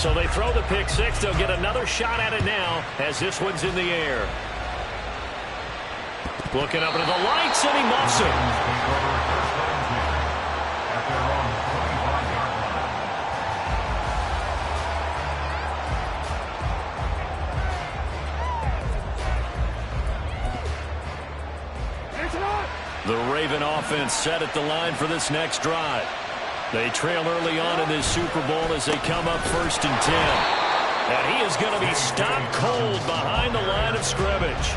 So they throw the pick six. They'll get another shot at it now as this one's in the air. Looking up into the lights, and he muffs it. The Raven offense set at the line for this next drive. They trail early on in this Super Bowl as they come up 1st and 10. And he is going to be stopped cold behind the line of scrimmage.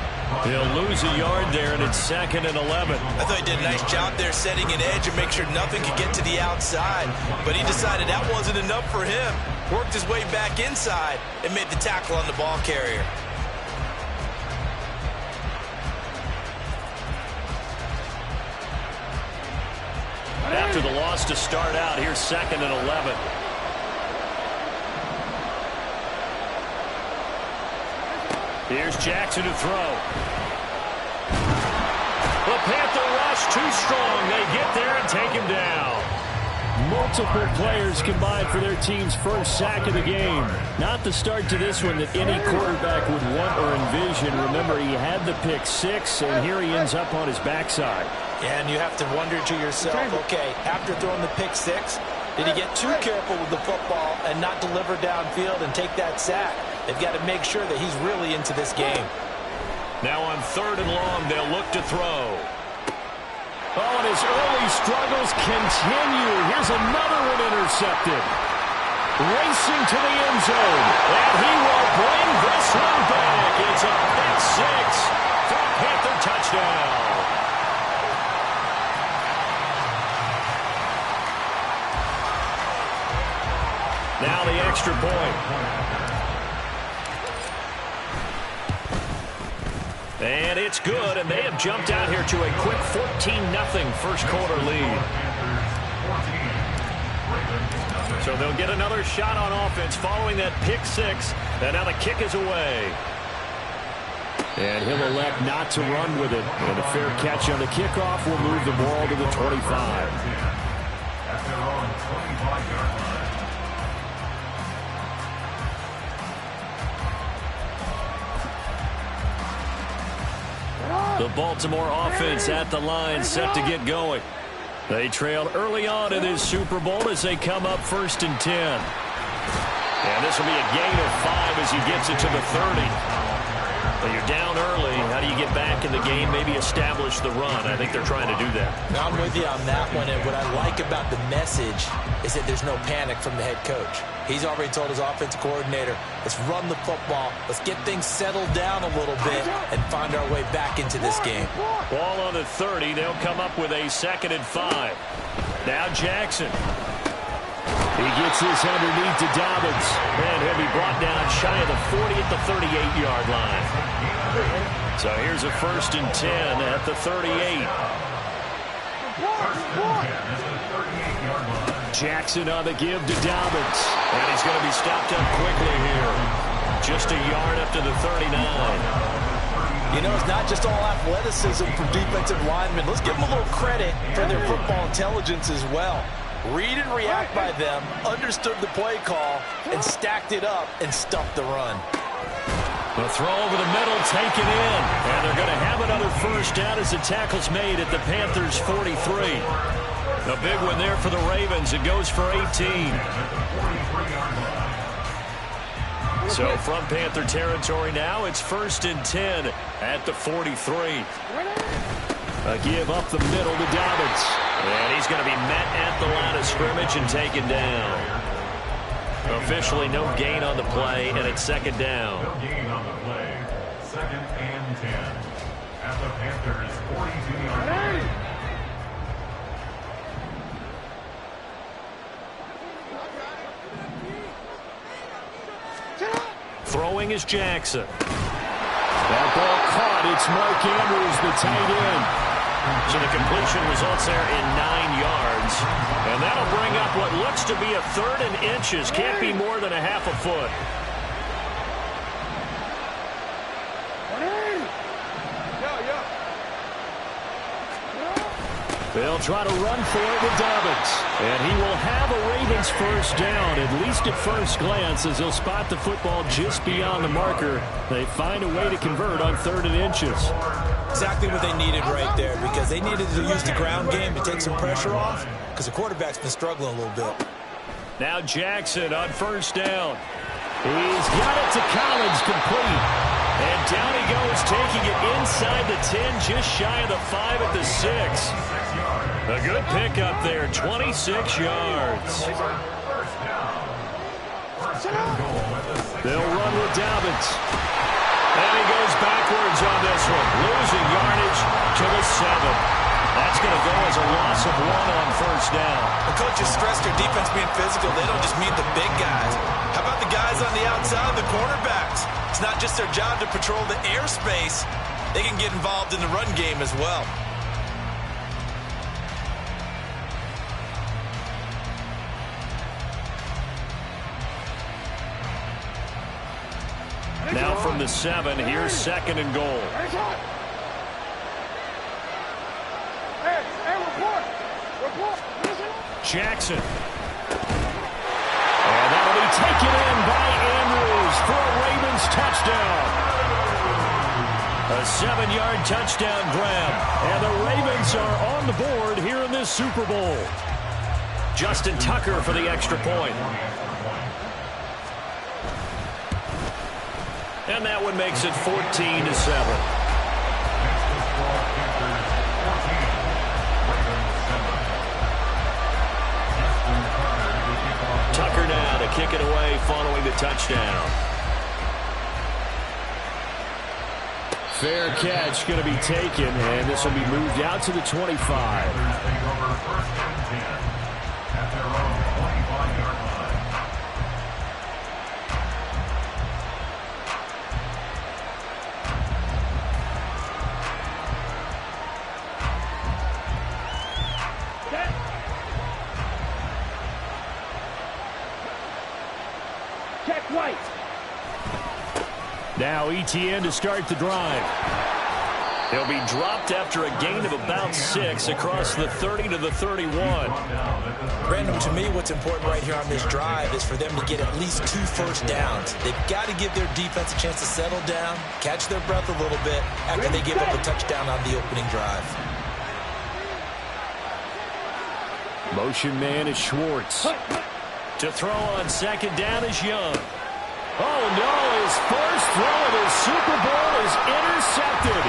He'll lose a yard there, and it's 2nd and 11. I thought he did a nice job there setting an edge and make sure nothing could get to the outside. But he decided that wasn't enough for him. Worked his way back inside and made the tackle on the ball carrier. After the loss to start out, here's 2nd and 11. Here's Jackson to throw. The Panther rush too strong. They get there and take him down. Multiple players combined for their team's first sack of the game. Not the start to this one that any quarterback would want or envision. Remember, he had the pick six, and here he ends up on his backside. Yeah, and you have to wonder to yourself, okay, after throwing the pick six, did he get too careful with the football and not deliver downfield and take that sack? They've got to make sure that he's really into this game. Now on 3rd and long, they'll look to throw. Oh, and his early struggles continue. Here's another one intercepted. Racing to the end zone. And he will bring this one back. It's a pick six for a Panther touchdown. Now the extra point. And it's good, and they have jumped out here to a quick 14-0 first quarter lead. So they'll get another shot on offense following that pick six, and now the kick is away. And he'll elect not to run with it. And a fair catch on the kickoff will move the ball to the 25. The Baltimore offense at the line, set to get going. They trailed early on in this Super Bowl as they come up 1st and 10. And this will be a gain of 5 as he gets it to the 30. But you're down early. How do you get back in the game? Maybe establish the run. I think they're trying to do that. Now, I'm with you on that one, and what I like about the message is that there's no panic from the head coach. He's already told his offensive coordinator, let's run the football, let's get things settled down a little bit, and find our way back into this game. Ball on the 30. They'll come up with a 2nd and 5. Now Jackson. He gets this underneath to Dobbins. And he'll be brought down shy of the 40 at the 38-yard line. So here's a 1st and 10 at the 38. Jackson on the give to Dobbins. And he's going to be stopped up quickly here. Just a yard up to the 39. You know, it's not just all athleticism for defensive linemen. Let's give them a little credit for their football intelligence as well. Read and react by them, understood the play call, and stacked it up and stuffed the run. The throw over the middle, taken in. And they're going to have another first down as the tackle's made at the Panthers' 43. A big one there for the Ravens. It goes for 18. So from Panther territory now, it's 1st and 10 at the 43. A give up the middle to Dobbins. And he's going to be met at the line of scrimmage and taken down. Officially no gain on the play, and it's 2nd down. No gain on the play. 2nd and 10 at the Panthers' 42-yard line. Throwing is Jackson. That ball caught. It's Mark Andrews, the tight end. So the completion results there in 9 yards. And that'll bring up what looks to be a 3rd and inches. Can't be more than a half a foot. They'll try to run for it with Dobbins. And he will have a Ravens first down, at least at first glance, as he'll spot the football just beyond the marker. They find a way to convert on 3rd and inches. Exactly what they needed right there, because they needed to use the ground game to take some pressure off, because the quarterback's been struggling a little bit. Now Jackson on first down. He's got it to Collins, complete. And down he goes, taking it inside the 10, just shy of the 5 at the 6. A good pickup there, 26 yards. They'll run with Dobbins. And he goes backwards on this one, losing yardage to the 7. That's going to go as a loss of 1 on first down. The coaches stress their defense being physical. They don't just mean the big guys. How about the guys on the outside, the cornerbacks? It's not just their job to patrol the airspace. They can get involved in the run game as well. Now from the 7, here's 2nd and goal. Jackson. And that'll be taken in by Andrews for a Ravens touchdown. A 7-yard touchdown grab. And the Ravens are on the board here in this Super Bowl. Justin Tucker for the extra point. And that one makes it 14-7. Tucker now to kick it away following the touchdown. Fair catch going to be taken, and this will be moved out to the 25. Now Etienne to start the drive. He'll be dropped after a gain of about 6 across the 30 to the 31. Brandon, to me, what's important right here on this drive is for them to get at least 2 first downs. They've got to give their defense a chance to settle down, catch their breath a little bit after they give up a touchdown on the opening drive. Motion man is Schwartz. To throw on 2nd down is Young. Oh, no, his first throw of his Super Bowl is intercepted.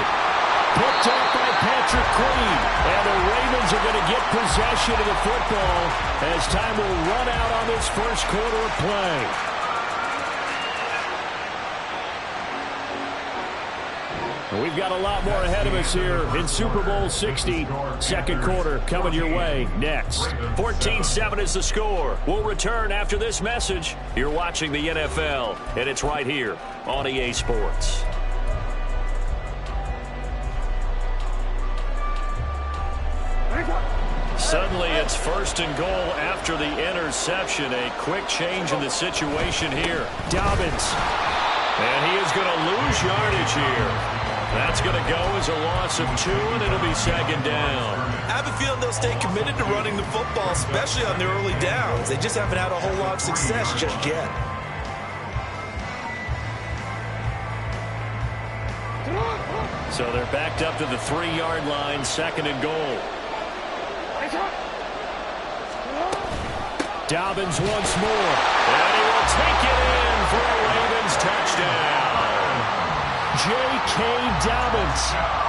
Picked up by Patrick Queen. And the Ravens are going to get possession of the football as time will run out on this first quarter of play. We've got a lot more ahead of us here in Super Bowl 60. Second quarter coming your way next. 14-7 is the score. We'll return after this message. You're watching the NFL, and it's right here on EA Sports. Suddenly, it's 1st and goal after the interception. A quick change in the situation here. Dobbins. And he is going to lose yardage here. That's going to go as a loss of 2, and it'll be 2nd down. I have a feeling they'll stay committed to running the football, especially on their early downs. They just haven't had a whole lot of success just yet. So they're backed up to the 3-yard line, 2nd and goal. Dobbins once more. And he will take it in for a Ravens touchdown. J.K. Dobbins.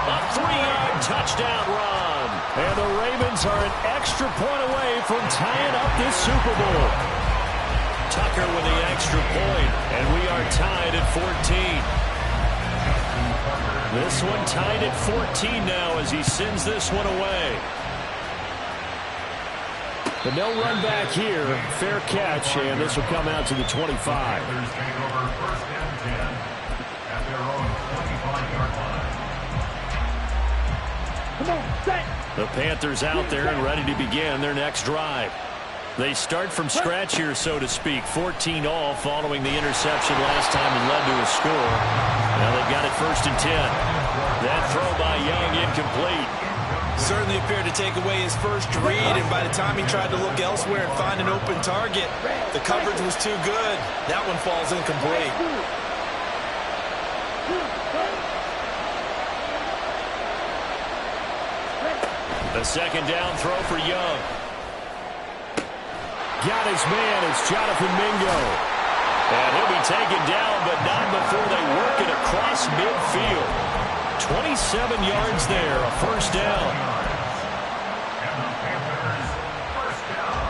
A 3-yard touchdown run. And the Ravens are an extra point away from tying up this Super Bowl. Tucker with the extra point, and we are tied at 14. This one tied at 14 now as he sends this one away. But no run back here. Fair catch, and this will come out to the 25. The Panthers out there and ready to begin their next drive. They start from scratch here, so to speak. 14 all following the interception last time and led to a score. Now they've got it 1st and 10. That throw by Young incomplete. Certainly appeared to take away his first read, and by the time he tried to look elsewhere and find an open target, the coverage was too good. That one falls incomplete. The second down throw for Young. Got his man. It's Jonathan Mingo. And he'll be taken down, but not before they work it across midfield. 27 yards there, a first down. And the Panthers, first down.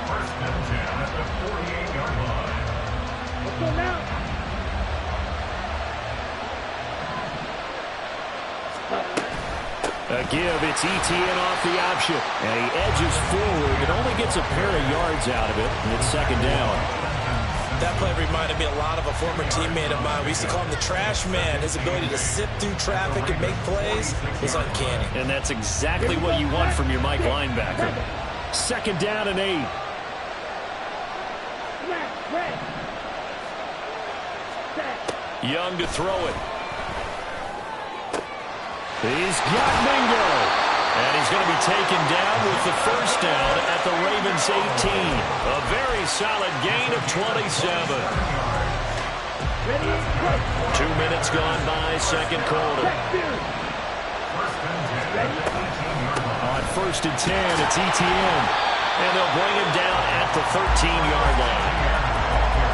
First and 10 at the 48-yard line. Let's go now. A give, it's Etienne off the option. And he edges forward, but only gets a pair of yards out of it, and it's second down. That play reminded me a lot of a former teammate of mine. We used to call him the trash man. His ability to sift through traffic and make plays was uncanny. And that's exactly what you want from your Mike linebacker. Second down and 8. Young to throw it. He's got Mingo. And he's going to be taken down with the first down at the Ravens 18. A very solid gain of 27. 2 minutes gone by, second quarter. On first and 10, it's Etienne. And they'll bring him down at the 13-yard line.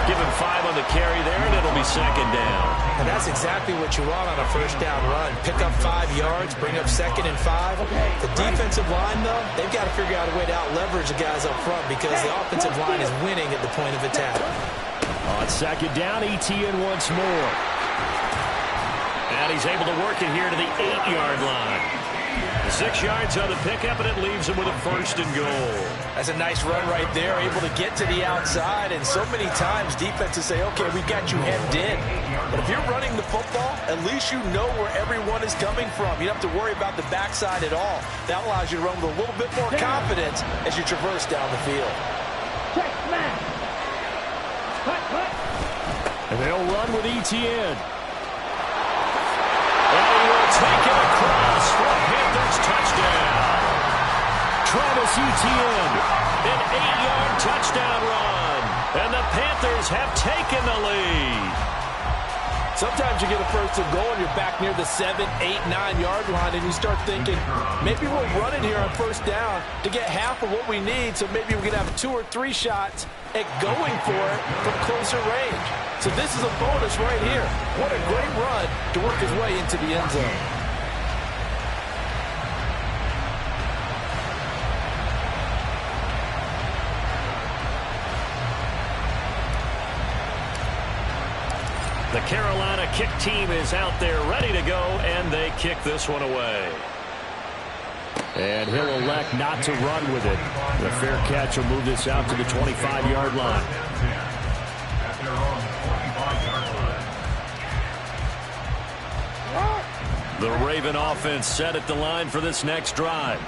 Give him 5 on the carry there, and it'll be second down. And that's exactly what you want on a first down run. Pick up 5 yards, bring up second and 5. The defensive line, though, they've got to figure out a way to out-leverage the guys up front because the offensive line is winning at the point of attack. On second down, Etienne once more. And he's able to work it here to the 8-yard line. 6 yards on the pickup, and it leaves him with a first and goal. That's a nice run right there, able to get to the outside. And so many times defenses say, okay, we've got you hemmed in. But if you're running the football, at least you know where everyone is coming from. You don't have to worry about the backside at all. That allows you to run with a little bit more confidence as you traverse down the field. And they'll run with Etienne. And he will take it across for a Panthers touchdown. Travis Etienne. An 8-yard touchdown run. And the Panthers have taken the lead. Sometimes you get a first and goal and you're back near the 7, 8, 9-yard line and you start thinking, maybe we'll run it here on first down to get half of what we need, so maybe we can have 2 or 3 shots at going for it from closer range. So this is a bonus right here. What a great run to work his way into the end zone. The Carolina kick team is out there ready to go, and they kick this one away. And he'll elect not to run with it. The fair catch will move this out to the 25-yard line. The Raven offense set at the line for this next drive.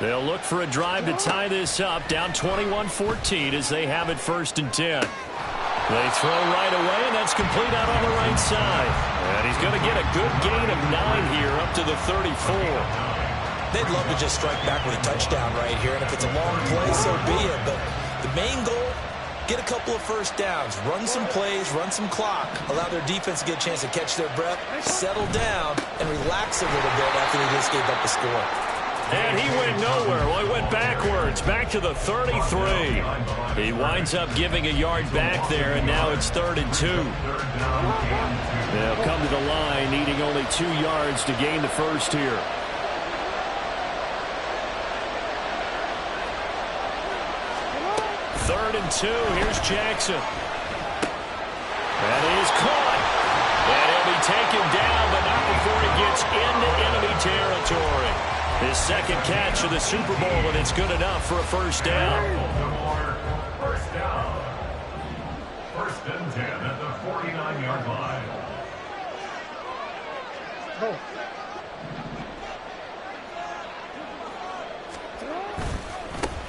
They'll look for a drive to tie this up, down 21-14 as they have it first and 10. They throw right away, and that's complete out on the right side. And he's going to get a good gain of 9 here up to the 34. They'd love to just strike back with a touchdown right here, and if it's a long play, so be it. But the main goal, get a couple of first downs, run some plays, run some clock, allow their defense to get a chance to catch their breath, settle down, and relax a little bit after they just gave up the score. And he went nowhere. Well, he went backwards, back to the 33. He winds up giving a yard back there, and now it's 3rd and 2. They'll come to the line, needing only 2 yards to gain the first here. Third and 2. Here's Jackson. That is caught. And he'll be taken down, but not before he gets into enemy territory. His second catch of the Super Bowl, and it's good enough for a first down. First down. First and 10 at the 49-yard line.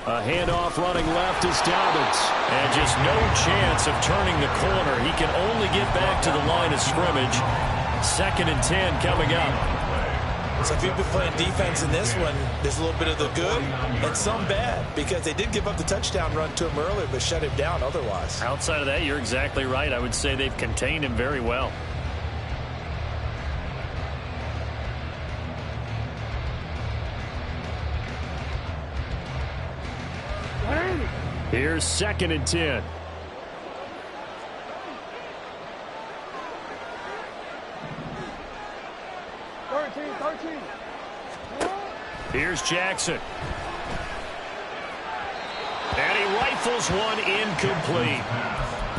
A handoff running left is Dobbins. And just no chance of turning the corner. He can only get back to the line of scrimmage. 2nd and 10 coming up. So if you've been playing defense in this one, there's a little bit of the good and some bad, because they did give up the touchdown run to him earlier, but shut him down otherwise. Outside of that, you're exactly right. I would say they've contained him very well. Here's 2nd and 10. Here's Jackson. And he rifles one incomplete.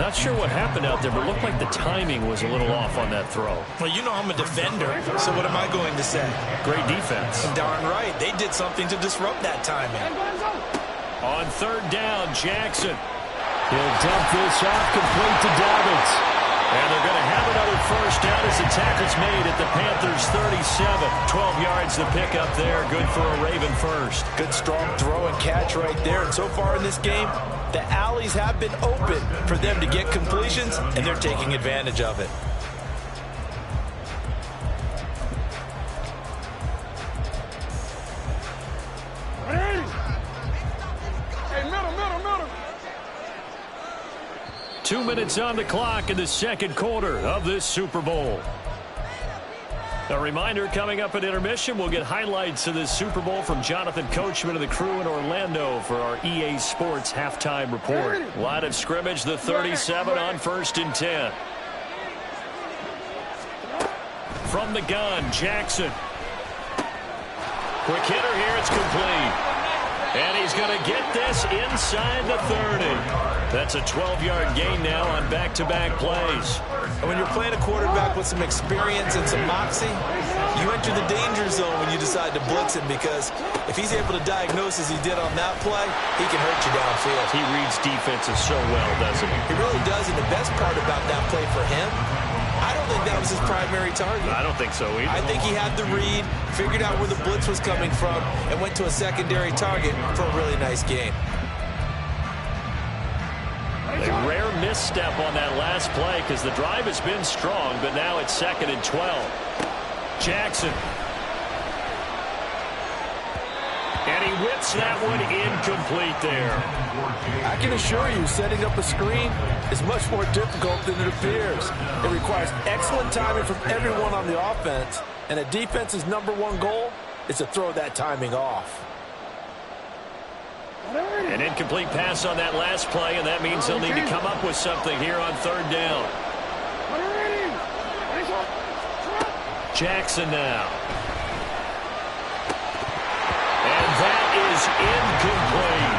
Not sure what happened out there, but it looked like the timing was a little off on that throw. Well, you know I'm a defender, so what am I going to say? Great defense. Darn right. They did something to disrupt that timing. On 3rd down, Jackson. He'll dump this off complete to Dobbins. And they're going to have another 1st down as the tackle's made at the Panthers' 37. 12 yards to pick up there. Good for a Raven first. Good strong throw and catch right there. And so far in this game, the alleys have been open for them to get completions, and they're taking advantage of it. Middle. 2 minutes on the clock in the 2nd quarter of this Super Bowl. A reminder, coming up at intermission, we'll get highlights of this Super Bowl from Jonathan Coachman and the crew in Orlando for our EA Sports halftime report. Line of scrimmage, the 37 on 1st and 10. From the gun, Jackson. Quick hitter here, it's complete. And he's going to get this inside the 30. That's a 12-yard gain now on back-to-back plays. And when you're playing a quarterback with some experience and some moxie, you enter the danger zone when you decide to blitz him, because if he's able to diagnose as he did on that play, he can hurt you downfield. He reads defenses so well, doesn't he? He really does, and the best part about that play for him, I don't think that was his primary target. I don't think so either. I think he had the read, figured out where the blitz was coming from, and went to a secondary target for a really nice game. A rare misstep on that last play because the drive has been strong, but now it's 2nd and 12. Jackson. And he whips that one incomplete there. I can assure you, setting up a screen is much more difficult than it appears. It requires excellent timing from everyone on the offense, and a defense's #1 goal is to throw that timing off. An incomplete pass on that last play, and that means they'll need to come up with something here on 3rd down. Jackson now. And that is incomplete.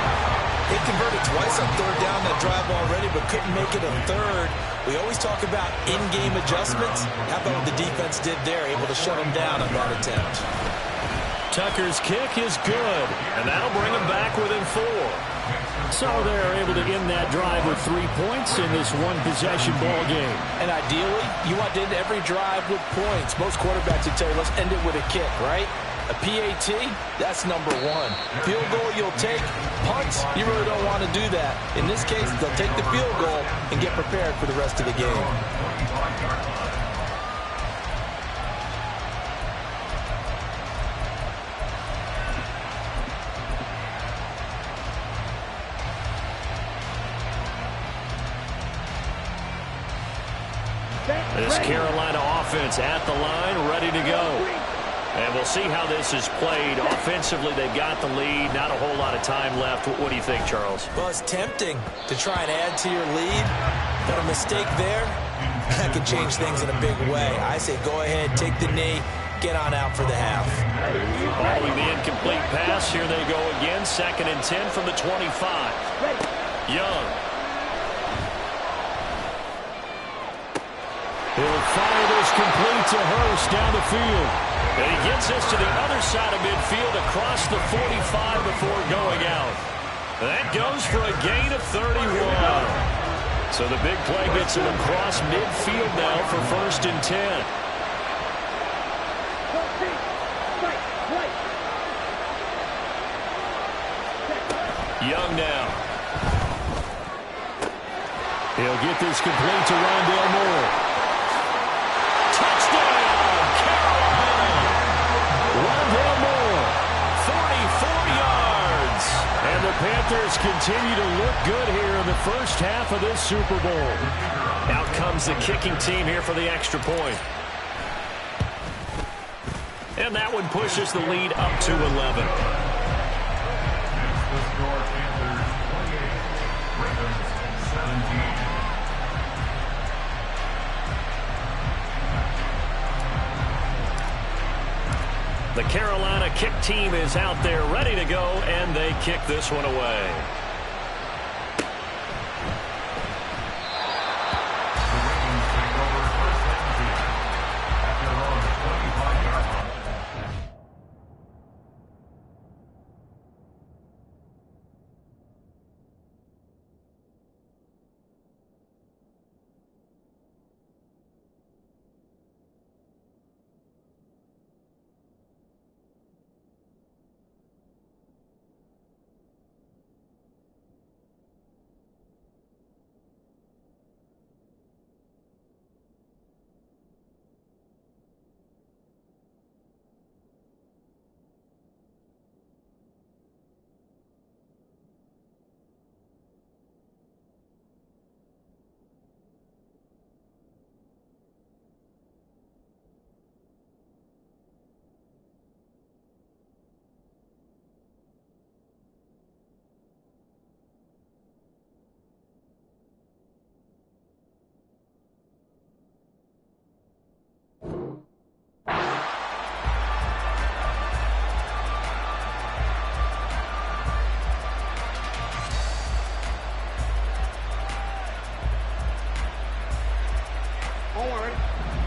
He converted twice on 3rd down that drive already, but couldn't make it a 3rd. We always talk about in-game adjustments. How about what the defense did there, able to shut him down on that attempt. Tucker's kick is good, and that'll bring him back within 4. So they're able to end that drive with 3 points in this one-possession ball game. And ideally, you want to end every drive with points. Most quarterbacks would tell you, let's end it with a kick, right? A PAT, that's #1. Field goal you'll take. Punts, you really don't want to do that. In this case, they'll take the field goal and get prepared for the rest of the game. This Carolina offense at the line, ready to go. And we'll see how this is played. Offensively, they've got the lead. Not a whole lot of time left. What do you think, Charles? Well, it's tempting to try and add to your lead, but a mistake there, that can change things in a big way. I say go ahead, take the knee, get on out for the half. Following the incomplete pass, here they go again. 2nd and 10 from the 25. Young. He'll fire this complete to Hurst down the field. And he gets this to the other side of midfield across the 45 before going out. That goes for a gain of 31. So the big play gets him across midfield now for 1st and 10. Young now. He'll get this complete to Rondale Moore. continue to look good here in the first half of this Super Bowl. Out comes the kicking team here for the extra point. And that one pushes the lead up to 11. The score, Panthers 28, Ravens 17. The Carolina kick team is out there ready to go, and they kick this one away. The Ravens take over first and 10 at their own 25-yard line.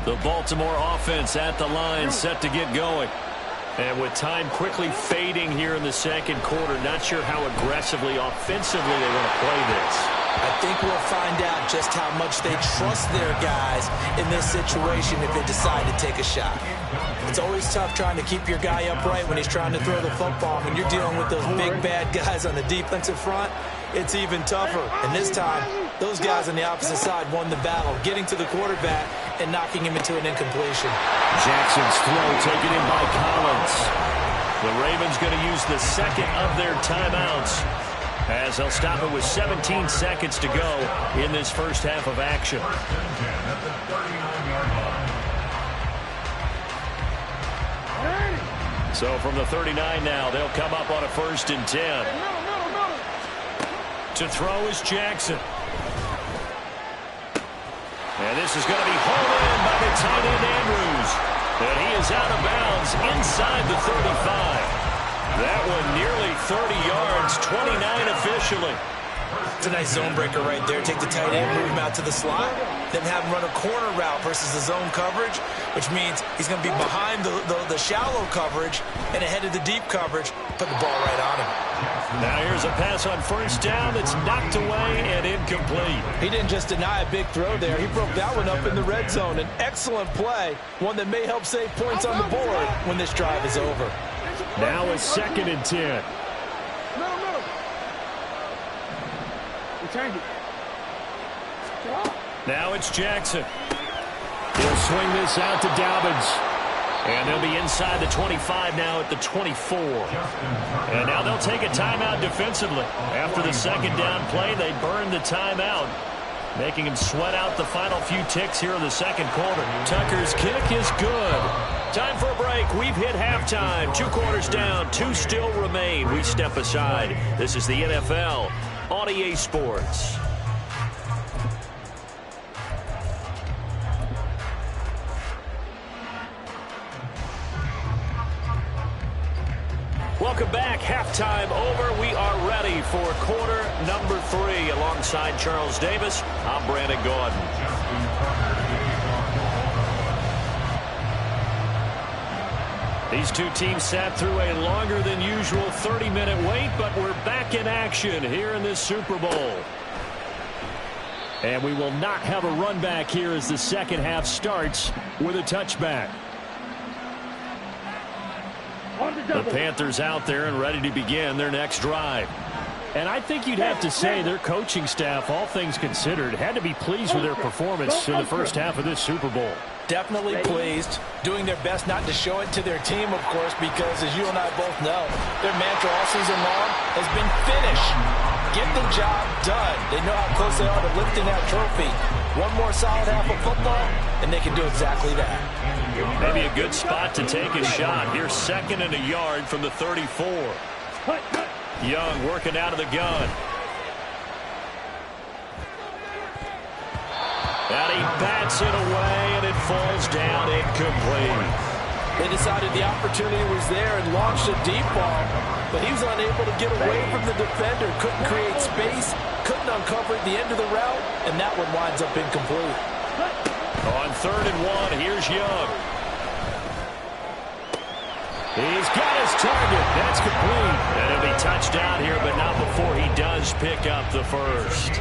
The Baltimore offense at the line, set to get going. And with time quickly fading here in the second quarter, not sure how aggressively, offensively they want to play this. I think we'll find out just how much they trust their guys in this situation if they decide to take a shot. It's always tough trying to keep your guy upright when he's trying to throw the football. When you're dealing with those big, bad guys on the defensive front, it's even tougher. And this time, those guys on the opposite side won the battle, getting to the quarterback and knocking him into an incompletion. Jackson's throw taken in by Collins. The Ravens going to use the second of their timeouts, as they'll stop it with 17 seconds to go in this first half of action. First and 10 at the 39-yard line. So from the 39 now, they'll come up on a 1st and 10. To throw is Jackson. And this is going to be hauled in by the tight end Andrews. And he is out of bounds inside the 35. That one nearly 30 yards, 29 officially. It's a nice zone breaker right there. Take the tight end, move him out to the slot, then have him run a corner route versus the zone coverage, which means he's going to be behind the shallow coverage and ahead of the deep coverage. Put the ball right on him. Now here's a pass on 1st down that's knocked away and incomplete. He didn't just deny a big throw there. He broke that one up in the red zone. An excellent play, one that may help save points on the board when this drive is over. Now a 2nd and 10. Now it's Jackson. He'll swing this out to Dobbins. And they'll be inside the 25 now at the 24. And now they'll take a timeout defensively. After the second down play, they burn the timeout, making him sweat out the final few ticks here in the second quarter. Tucker's kick is good. Time for a break. We've hit halftime. 2 quarters down. 2 still remain. We step aside. This is the NFL on EA Sports. Welcome back. Halftime over. We are ready for quarter number 3. Alongside Charles Davis, I'm Brandon Gordon. These two teams sat through a longer than usual 30-minute wait, but we're back in action here in this Super Bowl. And we will not have a run back here as the second half starts with a touchback. The Panthers out there and ready to begin their next drive. And I think you'd have to say their coaching staff, all things considered, had to be pleased with their performance in the first half of this Super Bowl. Definitely pleased, doing their best not to show it to their team, of course, because as you and I both know, their mantra all season long has been finish. get the job done. They know how close they are to lifting that trophy. One more solid half of football, and they can do exactly that. Maybe a good spot to take a shot. Here's 2nd and a yard from the 34. Young working out of the gun. And he bats it away, and it falls down incomplete. They decided the opportunity was there and launched a deep ball, but he was unable to get away from the defender, couldn't create space, couldn't uncover at the end of the route, and that one winds up incomplete. On 3rd and 1, here's Young. He's got his target. That's complete. And it'll be touchdown here, but not before he does pick up the first.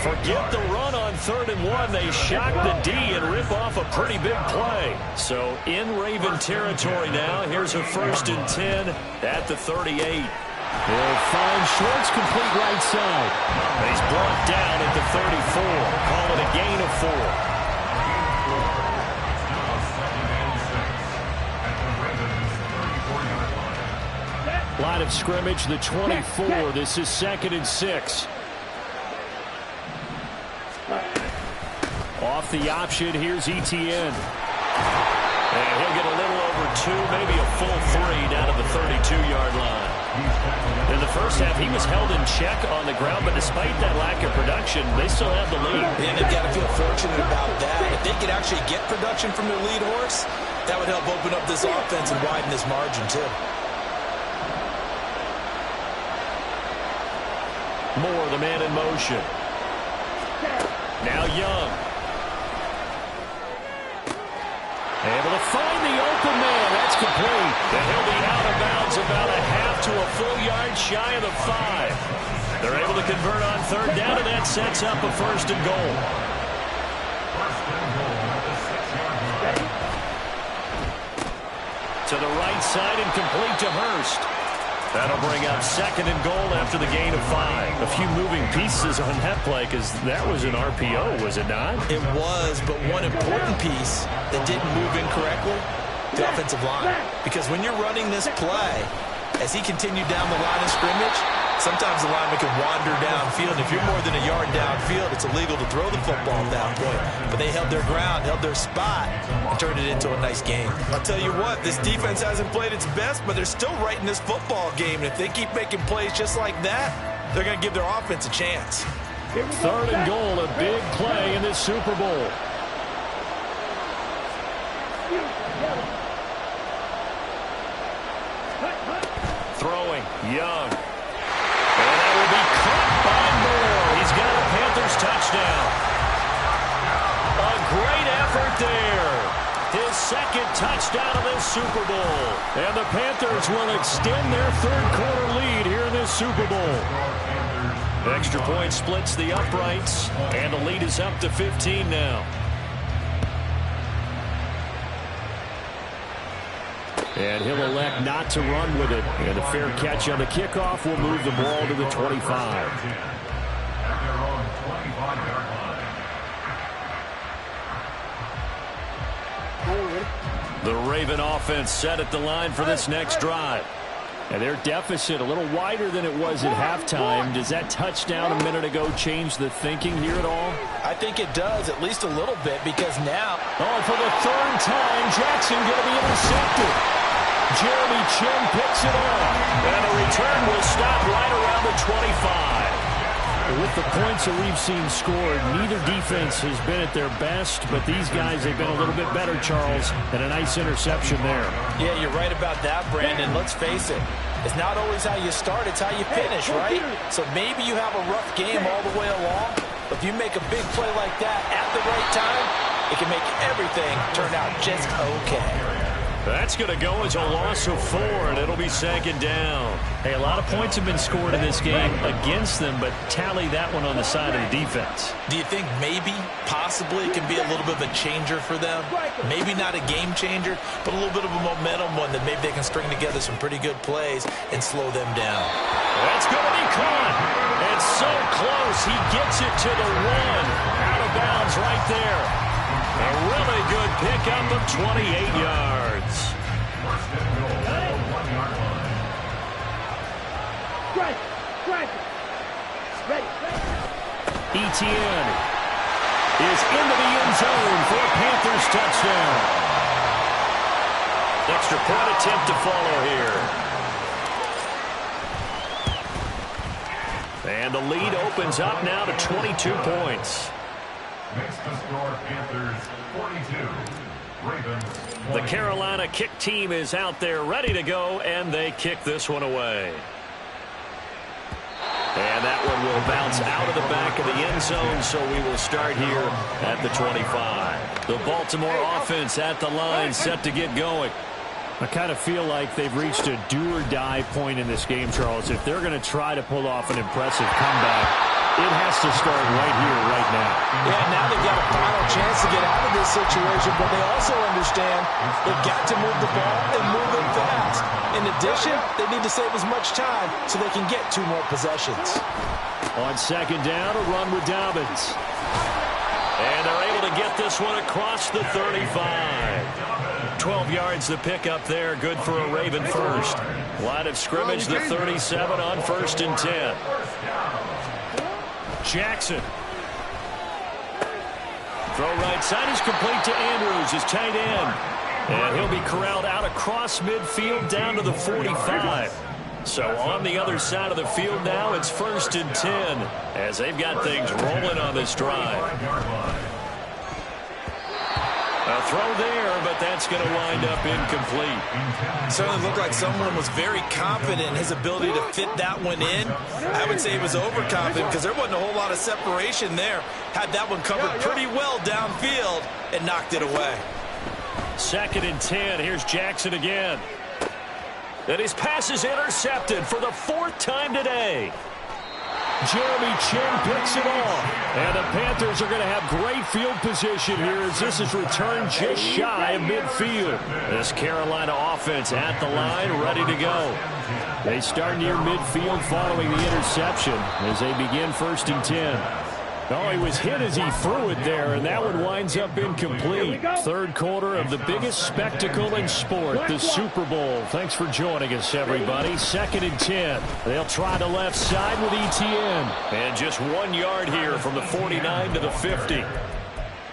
Forget the run on 3rd and 1. They shock the D and rip off a pretty big play. So in Raven territory now. Here's a 1st and 10 at the 38. They'll find Schwartz complete right side. He's brought down at the 34. Call it a gain of 4. Line of scrimmage, the 24. This is 2nd and 6. Off the option, here's Etienne. And he'll get a little over 2, maybe a full 3 down to the 32-yard line. In the first half, he was held in check on the ground, but despite that lack of production, they still have the lead. And they've got to feel fortunate about that. If they could actually get production from their lead horse, that would help open up this offense and widen this margin, too. Moore, the man in motion. Now Young. Able to find the open man. That's complete. And he'll be out of bounds about a half to a full yard shy of the 5. They're able to convert on 3rd down, and that sets up a 1st and goal. To the right side and complete to Hurst. That'll bring up 2nd and goal after the gain of 5. A few moving pieces on that play because that was an RPO, was it not? It was, but one important piece that didn't move incorrectly, the offensive line. Because when you're running this play, as he continued down the line of scrimmage, sometimes the lineman can wander downfield. If you're more than a yard downfield, it's illegal to throw the football at that point. But they held their ground, held their spot, and turned it into a nice game. I'll tell you what, this defense hasn't played its best, but they're still right in this football game. And if they keep making plays just like that, they're going to give their offense a chance. 3rd and goal, a big play in this Super Bowl. Throwing, Young. And that will be caught by Moore. He's got a Panthers touchdown. A great effort there. His 2nd touchdown of this Super Bowl. And the Panthers will extend their 3rd quarter lead here in this Super Bowl. Extra point splits the uprights, and the lead is up to 15 now. And he'll elect not to run with it. And a fair catch on the kickoff will move the ball to the 25. The Raven offense set at the line for this next drive. And their deficit a little wider than it was at halftime. Does that touchdown a minute ago change the thinking here at all? I think it does, at least a little bit, because now... Oh, for the 3rd time, Jackson going to be intercepted. Jeremy Chinn picks it off. And the return will stop right around the 25. With the points that we've seen scored, neither defense has been at their best, but these guys, they've been a little bit better, Charles, and a nice interception there. Yeah, you're right about that, Brandon. Let's face it. It's not always how you start, it's how you finish, right? So maybe you have a rough game all the way along, but if you make a big play like that at the right time, it can make everything turn out just okay. That's going to go as a loss of 4, and it'll be 2nd down. Hey, a lot of points have been scored in this game against them, but tally that one on the side of the defense. Do you think maybe, possibly, it can be a little bit of a changer for them? Maybe not a game changer, but a little bit of a momentum one that maybe they can string together some pretty good plays and slow them down. That's going to be caught. It's so close. He gets it to the 1. Out of bounds right there. A really good pickup of 28 yards. Etienne is into the end zone for a Panthers touchdown. Extra point attempt to follow here. And the lead opens up now to 22 points. Makes the score Panthers 42. Ravens 20. The Carolina kick team is out there ready to go, and they kick this one away. And that one will bounce out of the back of the end zone, so we will start here at the 25. The Baltimore offense at the line, set to get going. I kind of feel like they've reached a do-or-die point in this game, Charles. If they're going to try to pull off an impressive comeback, it has to start right here, right now. Yeah, now they've got a final chance to get out of this situation, but they also understand they've got to move the ball and move it fast. In addition, they need to save as much time so they can get 2 more possessions. On second down, a run with Dobbins. And they're able to get this one across the 35. 12 yards to pick up there, good for a Raven first. Line of scrimmage, the 37 on 1st and 10. Jackson. Throw right side is complete to Andrews, his tight end. And he'll be corralled out across midfield down to the 45. So on the other side of the field now, it's 1st and 10 as they've got things rolling on this drive. A throw there, but that's going to wind up incomplete. Certainly looked like someone was very confident in his ability to fit that one in. I would say he was overconfident because there wasn't a whole lot of separation there. Had that one covered pretty well downfield and knocked it away. 2nd and 10. Here's Jackson again. And his pass is intercepted for the 4th time today. Jeremy Chinn picks it off. And the Panthers are going to have great field position here as this is returned just shy of midfield. This Carolina offense at the line, ready to go. They start near midfield following the interception as they begin 1st and 10. Oh, he was hit as he threw it there, and that one winds up incomplete. 3rd quarter of the biggest spectacle in sport, the Super Bowl. Thanks for joining us, everybody. 2nd and 10. They'll try the left side with Etienne. And just 1 yard here from the 49 to the 50.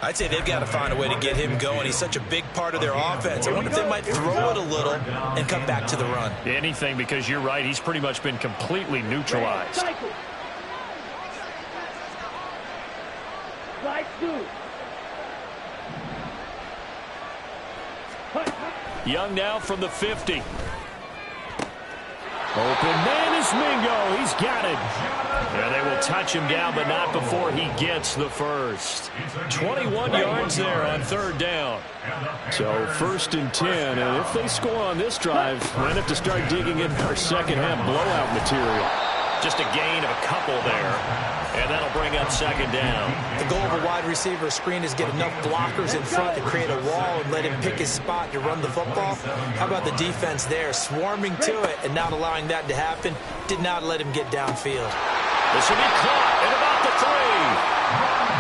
I'd say they've got to find a way to get him going. He's such a big part of their offense. I wonder if they might throw it a little and come back to the run. Anything, because you're right. He's pretty much been completely neutralized. Young now from the 50. Open man is Mingo. He's got it. And they will touch him down, but not before he gets the first. 21 yards there on 3rd down. So 1st and 10. And if they score on this drive, might have to start digging in for second half blowout material. Just a gain of a couple there. And that'll bring up 2nd down. The goal of a wide receiver screen is get enough blockers in front to create a wall and let him pick his spot to run the football. How about the defense there, swarming to it and not allowing that to happen? Did not let him get downfield. This will be caught at about the 3.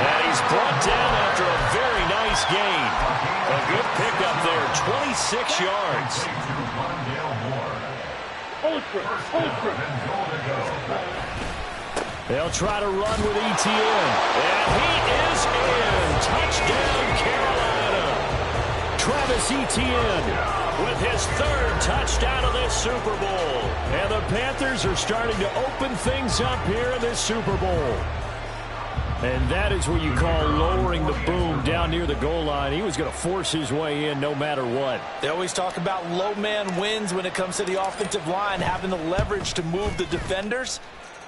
And he's brought down after a very nice gain. A good pickup there, 26 yards. They'll try to run with Etienne. And he is in. Touchdown, Carolina. Travis Etienne with his 3rd touchdown of this Super Bowl. And the Panthers are starting to open things up here in this Super Bowl. And that is what you call lowering the boom down near the goal line. He was going to force his way in no matter what. They always talk about low man wins when it comes to the offensive line, having the leverage to move the defenders.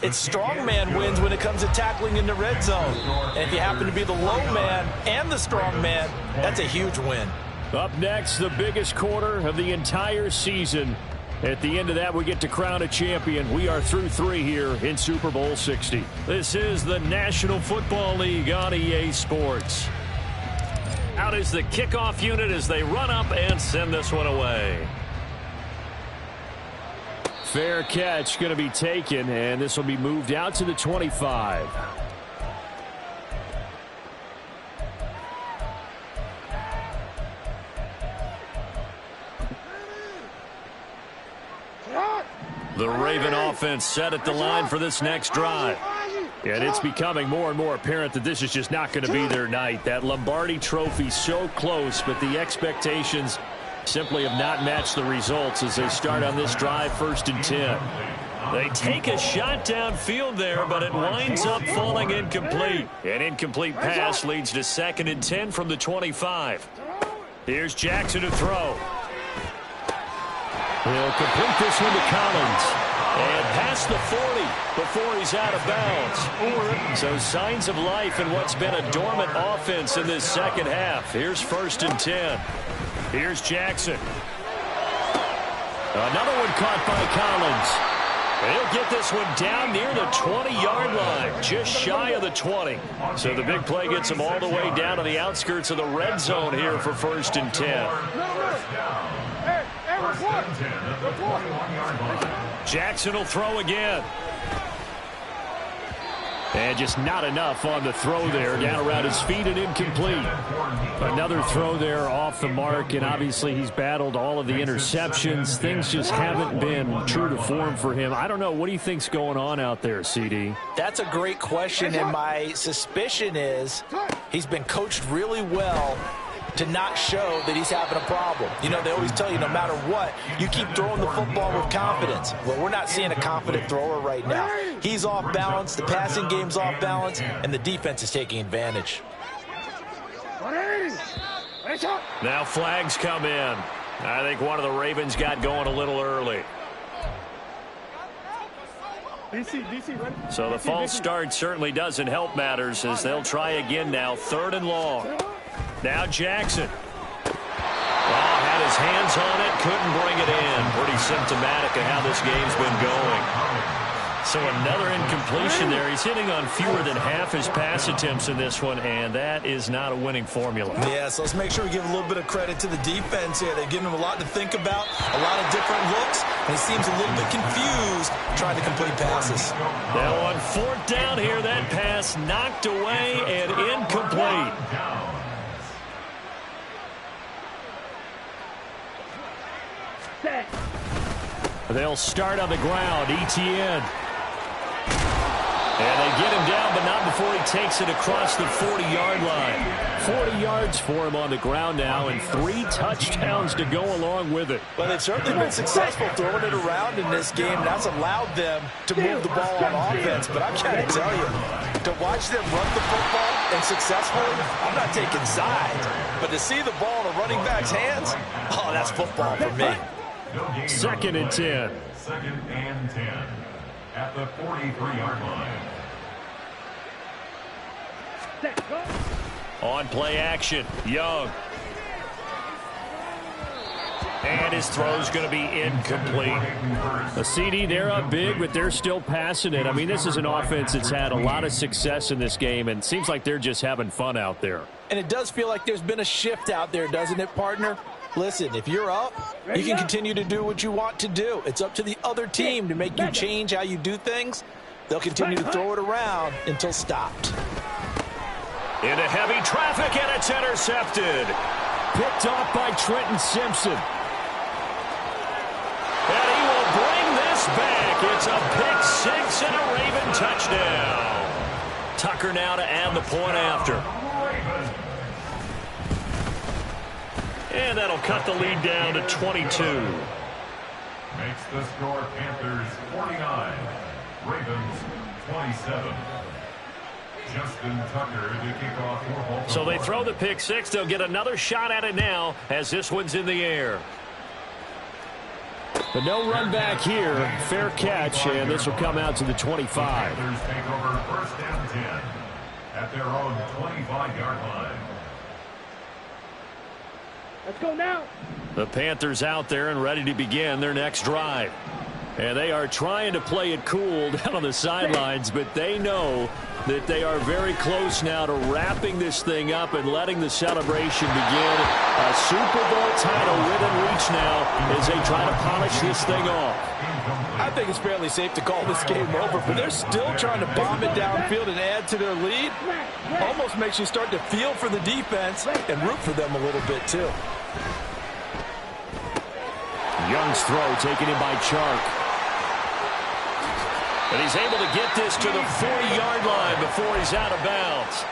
It's strong man wins when it comes to tackling in the red zone. And if you happen to be the low man and the strong man, that's a huge win. Up next, the biggest quarter of the entire season. At the end of that, we get to crown a champion. We are through 3 here in Super Bowl 60. This is the National Football League on EA Sports. Out is the kickoff unit as they run up and send this one away. Fair catch going to be taken, and this will be moved out to the 25. The Raven offense set at the line for this next drive. And it's becoming more and more apparent that this is just not going to be their night. That Lombardi Trophy so close, but the expectations simply have not matched the results as they start on this drive, 1st and 10. They take a shot downfield there, but it winds up falling incomplete. An incomplete pass leads to 2nd and 10 from the 25. Here's Jackson to throw. He'll complete this one to Collins. And past the 40 before he's out of bounds. So signs of life in what's been a dormant offense in this second half. Here's 1st and 10. Here's Jackson. Another one caught by Collins. He'll get this one down near the 20-yard line, just shy of the 20. So the big play gets him all the way down to the outskirts of the red zone here for 1st and 10. Jackson will throw again. And just not enough on the throw there. Down around his feet and incomplete. Another throw there off the mark, and obviously he's battled all of the interceptions. Things just haven't been true to form for him. I don't know. What do you think's going on out there, CD? That's a great question, and my suspicion is he's been coached really well to not show that he's having a problem. You know, they always tell you no matter what, you keep throwing the football with confidence. Well, we're not seeing a confident thrower right now. He's off balance, the passing game's off balance, and the defense is taking advantage. Now flags come in. I think one of the Ravens got going a little early. So the false start certainly doesn't help matters as they'll try again now, 3rd and long. Now Jackson. Had his hands on it, couldn't bring it in. Pretty symptomatic of how this game's been going. So another incompletion there. He's hitting on fewer than half his pass attempts in this one, and that is not a winning formula. Yeah, so let's make sure we give a little bit of credit to the defense here. They've given him a lot to think about, a lot of different looks, and he seems a little bit confused trying to complete passes. Now on 4th down here, that pass knocked away and incomplete. They'll start on the ground. Etienne. And they get him down, but not before he takes it across the 40-yard line. 40 yards for him on the ground now, and 3 touchdowns to go along with it. Well, they've certainly been successful throwing it around in this game, and that's allowed them to move the ball on offense. But I've got to tell you, to watch them run the football and successfully, I'm not taking sides. But to see the ball in a running back's hands, oh, that's football for me. 2nd and 10. 2nd and 10 at the 43-yard line. On play action, Young. And his throw's going to be incomplete. A CD, they're up big, but they're still passing it. I mean, this is an offense that's had a lot of success in this game, and it seems like they're just having fun out there. And it does feel like there's been a shift out there, doesn't it, partner? Listen, if you're up, you can continue to do what you want to do. It's up to the other team to make you change how you do things. They'll continue to throw it around until stopped. Into heavy traffic, and it's intercepted. Picked off by Trenton Simpson. And he will bring this back. It's a pick 6 and a Raven touchdown. Tucker now to add the point after. And that'll cut the lead down to 22. Makes the score Panthers 49, Ravens 27. Justin Tucker to kick off for Baltimore. So they throw the pick 6. They'll get another shot at it now as this one's in the air. But no run back here. Fair catch, and this will come out to the 25. Panthers take over 1st and 10 at their own 25-yard line. Let's go now. The Panthers out there and ready to begin their next drive. And they are trying to play it cool down on the sidelines, but they know that they are very close now to wrapping this thing up and letting the celebration begin. A Super Bowl title within reach now as they try to polish this thing off. I think it's fairly safe to call this game over, but they're still trying to bomb it downfield and add to their lead. Almost makes you start to feel for the defense and root for them a little bit, too. Young's throw taken in by Chark. And he's able to get this to the 40-yard line before he's out of bounds.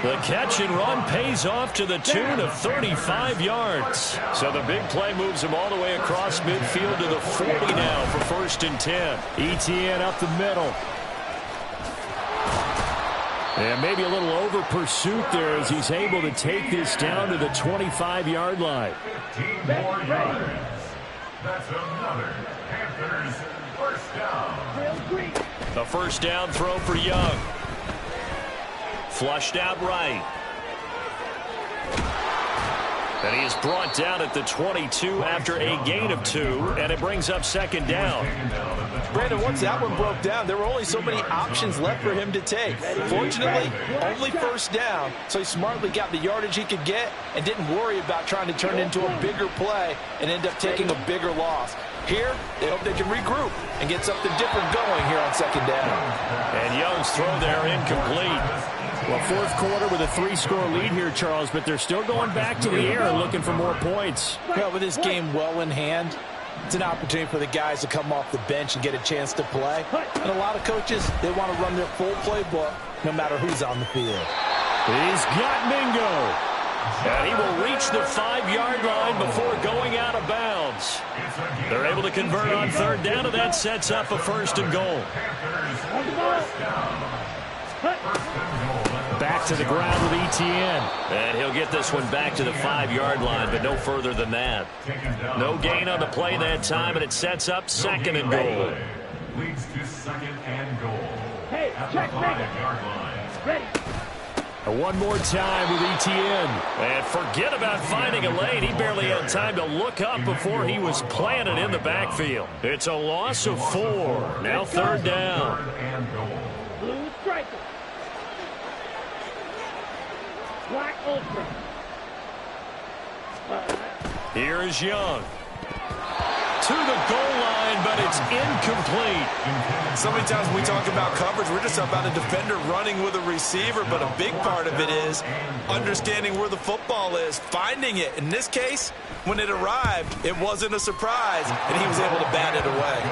The catch and run pays off to the tune of 35 yards. So the big play moves him all the way across midfield to the 40 now for 1st and 10. ETN up the middle. And maybe a little over pursuit there as he's able to take this down to the 25-yard line. 15 more yards. That's another Panthers first down. A first down throw for Young. Flushed out right. And he is brought down at the 22 after a gain of 2, and it brings up 2nd down. Brandon, once that one broke down, there were only so many options left for him to take. Fortunately, only first down, so he smartly got the yardage he could get and didn't worry about trying to turn it into a bigger play and end up taking a bigger loss. Here, they hope they can regroup and get something different going here on 2nd down. And Young's throw there incomplete. Well, 4th quarter with a 3-score lead here, Charles, but they're still going back to the air and looking for more points. Yeah, with this game well in hand, it's an opportunity for the guys to come off the bench and get a chance to play. And a lot of coaches, they want to run their full playbook no matter who's on the field. He's got Mingo. And he will reach the 5-yard line before going out of bounds. They're able to convert on 3rd down, and that sets up a 1st and goal. Back to the ground with ETN. And he'll get this one back to the 5-yard line, but no further than that. No gain on the play that time, and it sets up 2nd and goal. Leads to 2nd and goal. Hey, check, 5-yard line. Ready. One more time with ETN. And forget about finding a lane. He barely had time to look up before he was planted in the backfield. It's a loss of 4. Now 3rd down. 3rd and goal. Blue striker. Black ultra. Here is Young. To the goal line, but it's incomplete. So many times when we talk about coverage, we're just about a defender running with a receiver, but a big part of it is understanding where the football is, finding it. In this case, when it arrived, it wasn't a surprise, and he was able to bat it away.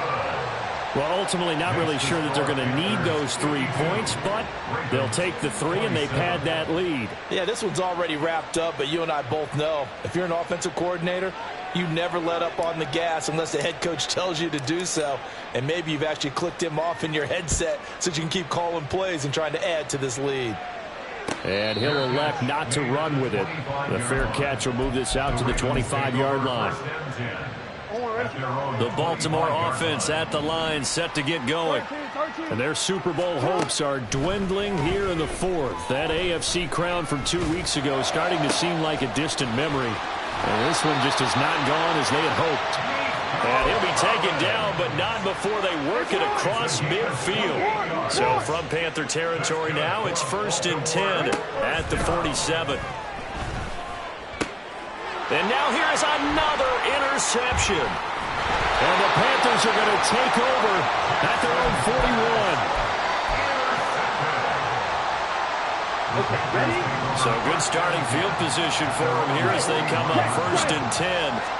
Well, ultimately not really sure that they're going to need those 3 points, but they'll take the 3 and they pad that lead. Yeah, this one's already wrapped up, but you and I both know if you're an offensive coordinator, you never let up on the gas unless the head coach tells you to do so. And maybe you've actually clicked him off in your headset so you can keep calling plays and trying to add to this lead. And he'll elect not to run with it. The fair catch will move this out to the 25-yard line. The Baltimore offense at the line, set to get going. And their Super Bowl hopes are dwindling here in the 4th. That AFC crown from 2 weeks ago starting to seem like a distant memory. And this one just has not gone as they had hoped. And he'll be taken down, but not before they work it across midfield. So from Panther territory now, it's 1st and 10 at the 47. And now here is another interception. And the Panthers are going to take over at their own 41. Okay, ready? So good starting field position for him here as they come up 1st and 10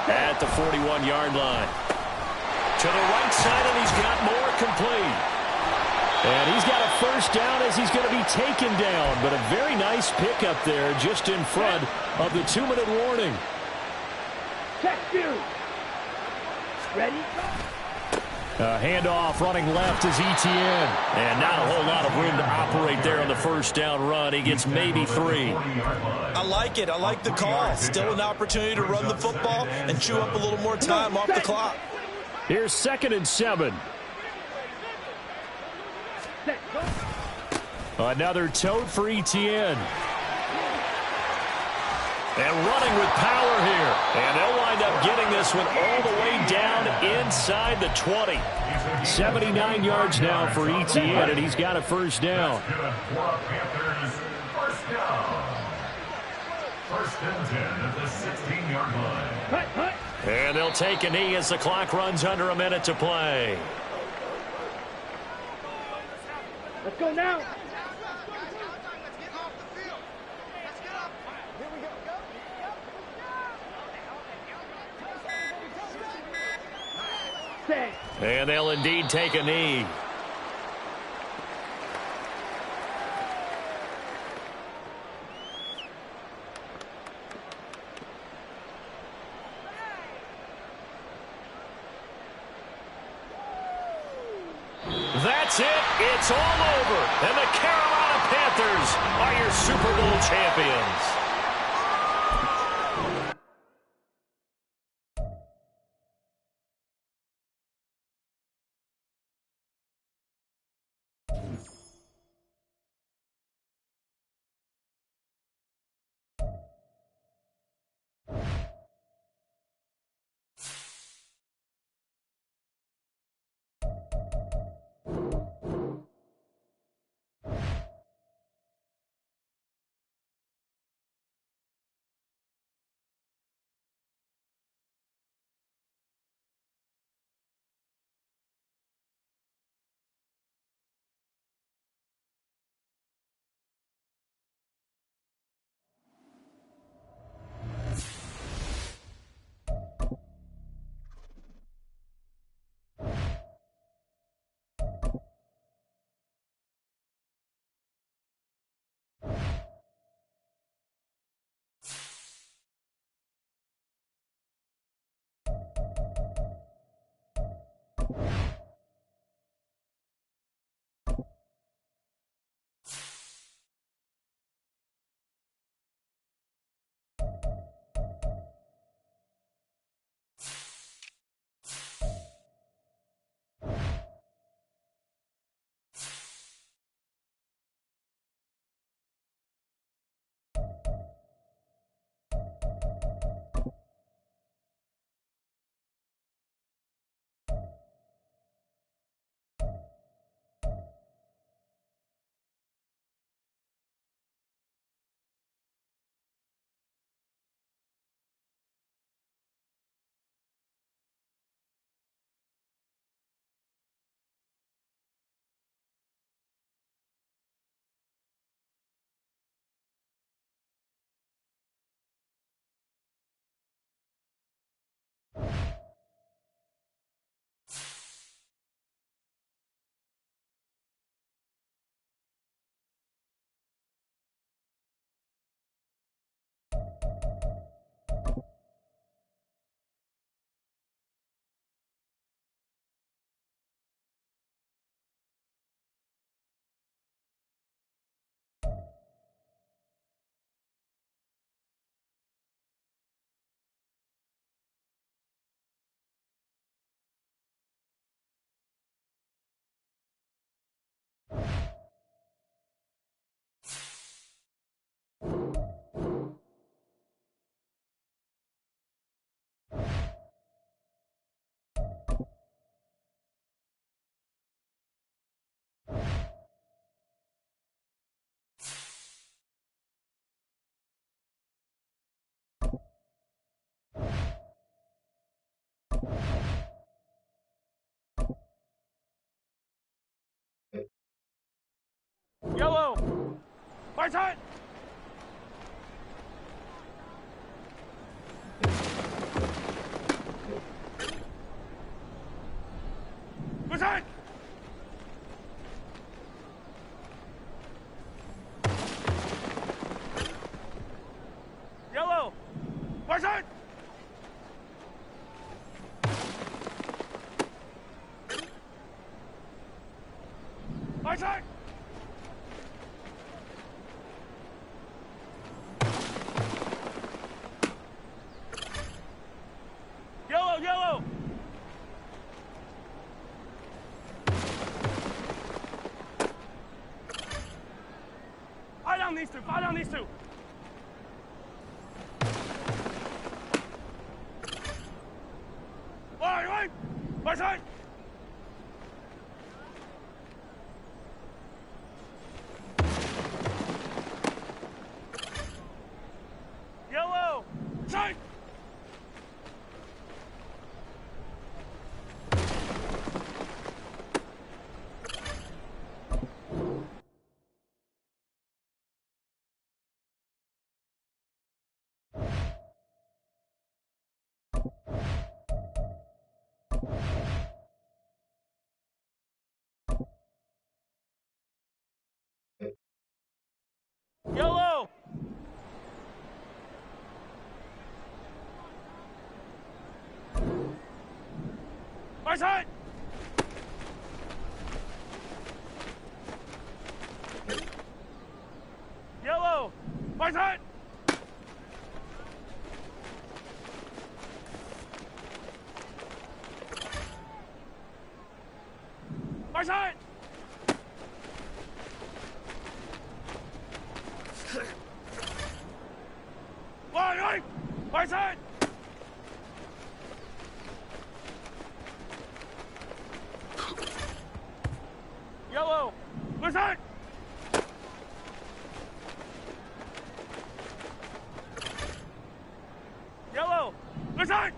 at the 41-yard line. To the right side, and he's got more complete. And he's got a first down as he's going to be taken down. But a very nice pickup there just in front of the 2-minute warning. Check you. Ready? Handoff running left is ETN. And not a whole lot of room to operate there on the first down run. He gets maybe 3. I like it. I like the call. Still an opportunity to run the football and chew up a little more time off the clock. Here's 2nd and 7. Another tote for ETN. And running with power here. And they'll wind up getting this one all the way down inside the 20. 79 yards now for ETN, and he's got a first down. First and 10 at the 16-yard line. And they'll take a knee as the clock runs under a minute to play. Let's go now. And they'll indeed take a knee. It's all over, and the Carolina Panthers are your Super Bowl champions. Yellow. Far side. Far side. Yellow. Far side. Far side. Yellow! Fire down these two! Fire down these two! Right! Fire side! Yellow! Side! Yellow! Far side! Right side! Right side! Right! Right side! Yellow! Left side! Yellow! Left side!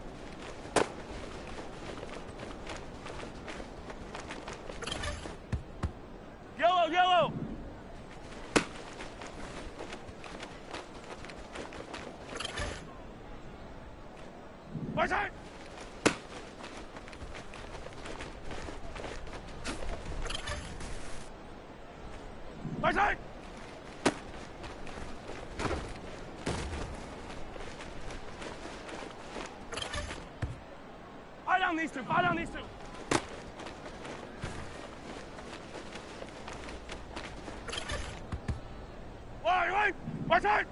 Yellow! Yellow! Right side! Right side! Fire down these two! Fire down these two! Right! Right side!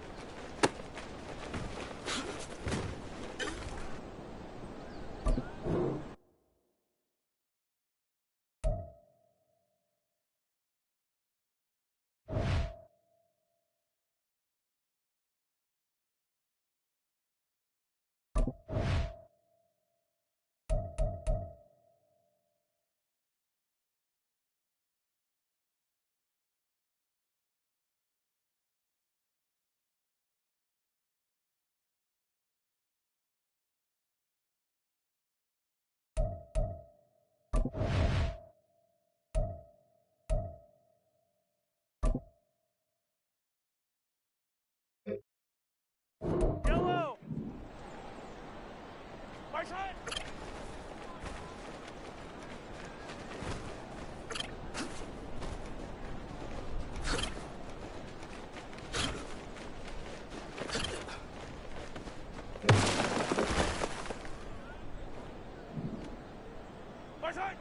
Yellow! Right side! Right side!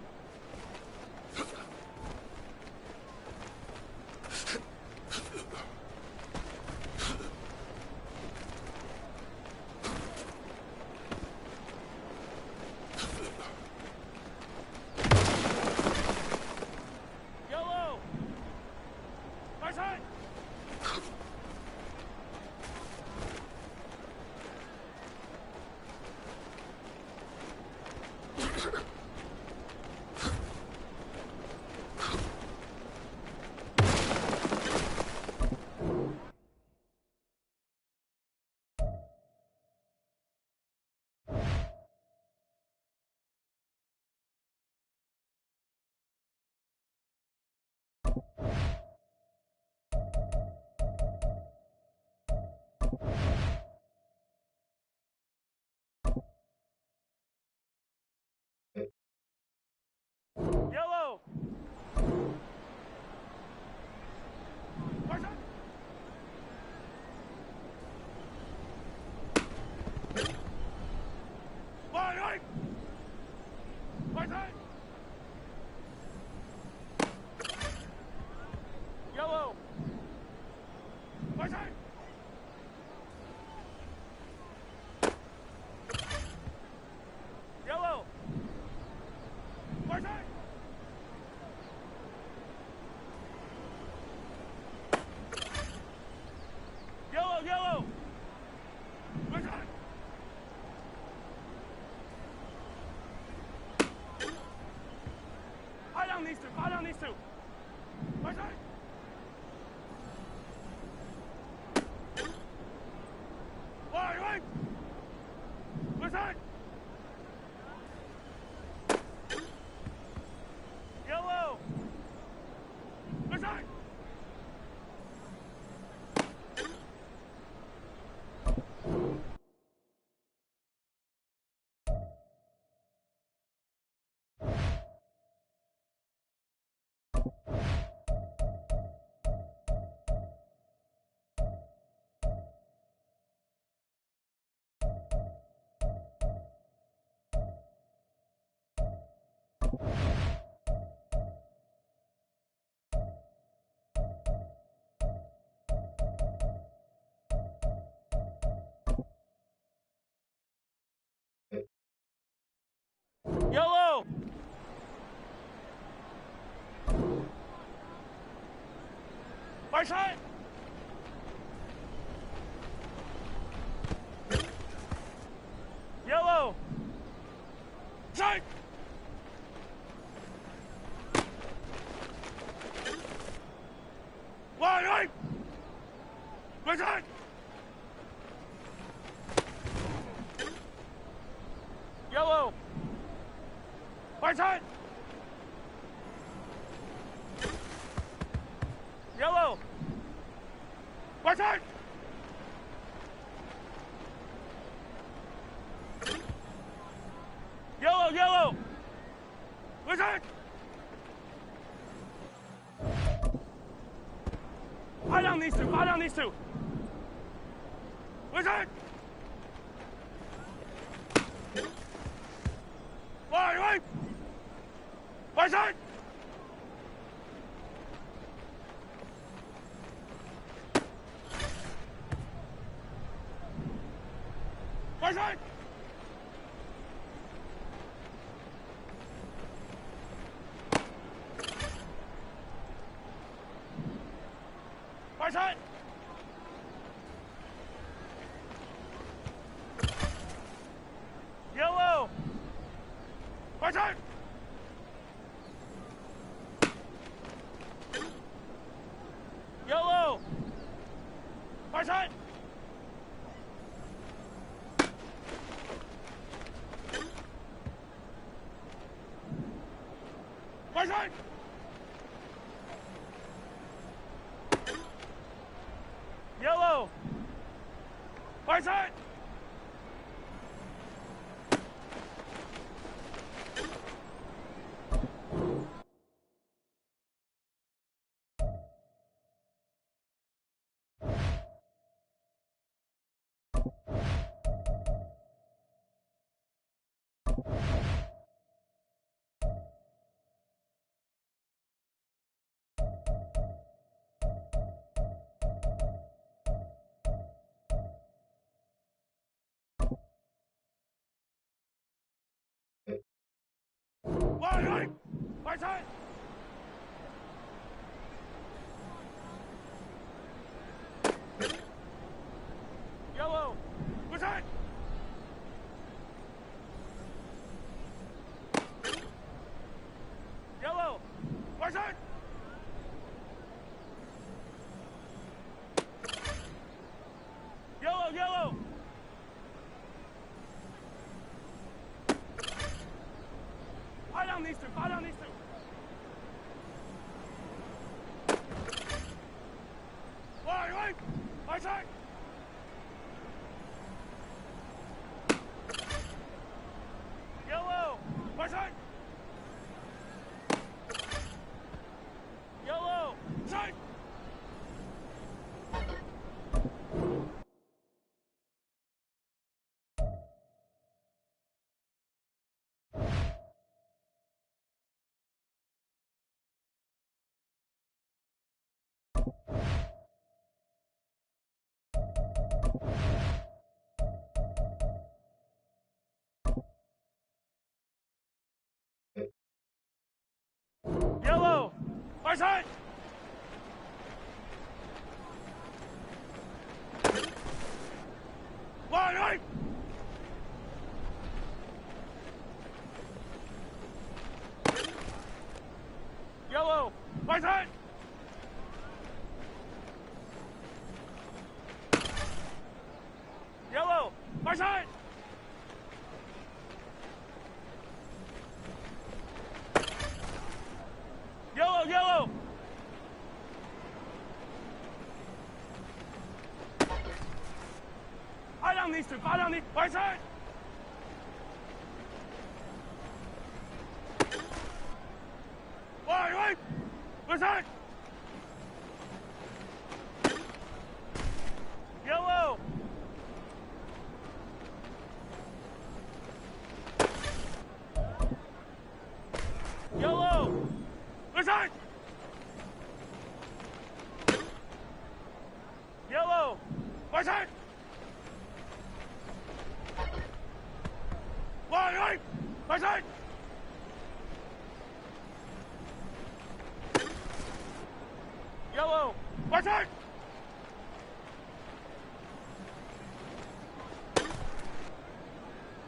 Yellow! Right side! Yellow! Right side! Right! Right side! Yellow! Right side! Yellow! Right side! Yellow! Yellow! Right side! Fire down these two! Fire down these two! Right side! Right! Left side! Yellow! Left side! Right side. Yellow. Side. Right. Right side. Yellow. Right side. Yellow. Right side. Yellow. Right side. Fire down these two. Right side. Right. Right side. Right side. Right side. Yellow. Right side. Yellow. Right side. Right side. Yellow. Right side. Right. Right side. Yellow. Right side. Yellow. Right side. Yellow. Fire down these two. Right. Right side. Yellow. Right side. Yellow. Side. Yellow. Right side. Right. Yellow. Right side. Yellow. Right side. Yellow. Fire down these two. Right side. Right. Right side. Yellow. Yellow. Right side. Yellow. Right side. Right. Right side. Right side!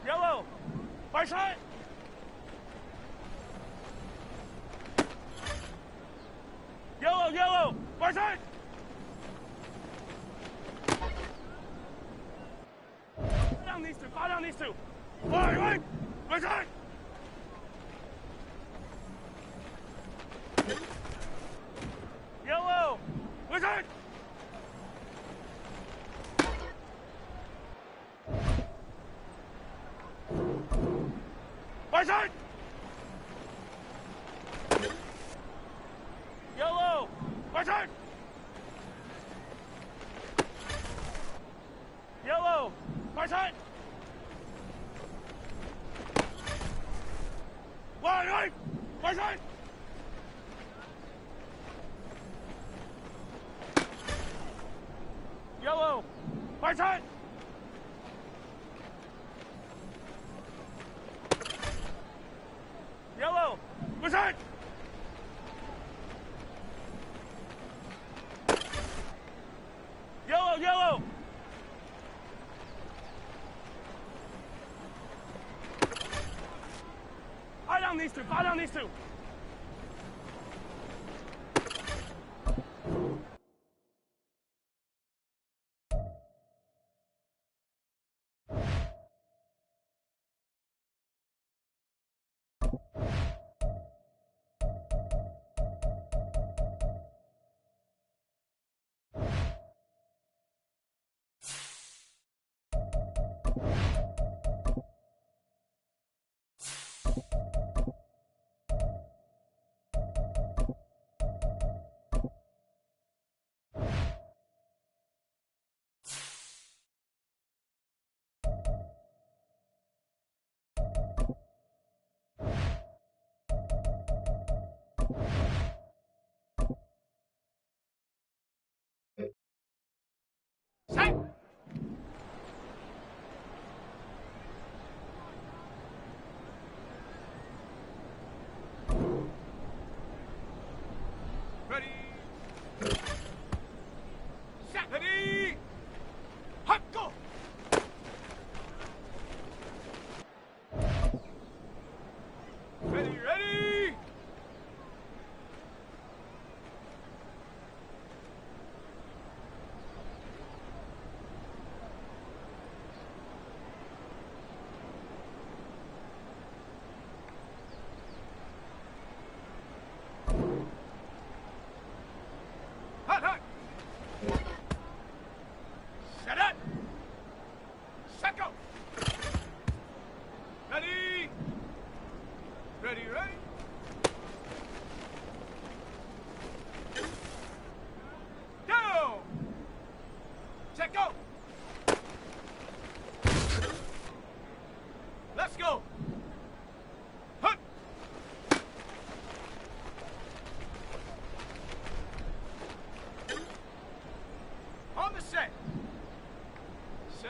Yellow! Right side! Yellow, yellow! Right side! Fire down these two, fire down these two! Right! Right side! Yellow! Right side! Right side! Yellow! Right side! Yellow! Right side! Right! Right side! Yellow! Right side! Yellow! Right side! Yellow, yellow! Fire down these two, fire down these two! Set! Ready! Set! Ready! Hot, go! Ready, ready! Hot, hot! Set it! Set go! Ready! Ready, ready! Go! Set go! Let's go! Hut! On the set. Set.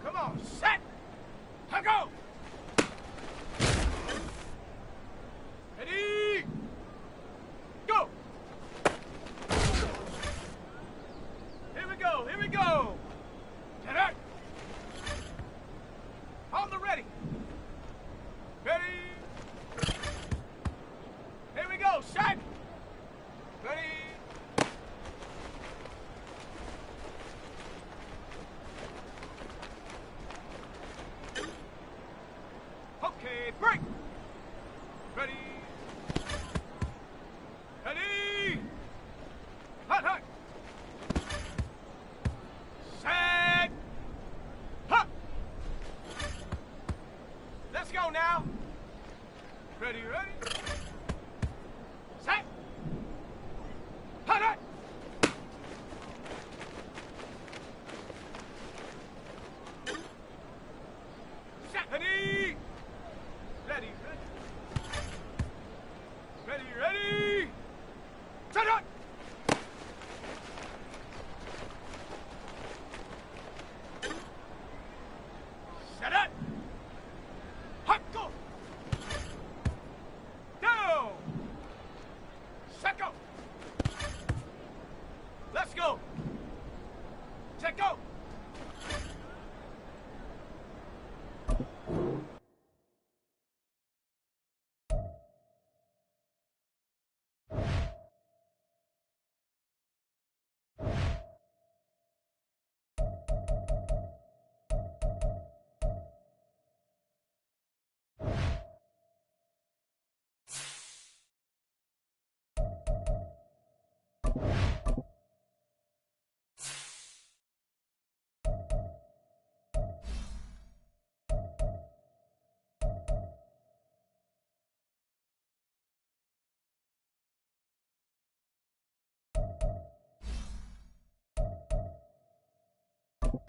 Come on, set. Now go. Ready. Go. Here we go. Get out. On the ready. Ready. Here we go, set. Ready. Okay, break. Ready. Ready. Hot, hot. Set. Hot. Let's go now. Ready, ready. Set. Hot, hot. Set. Ready. Ready, ready. Ready, ready. Set up. Set up. You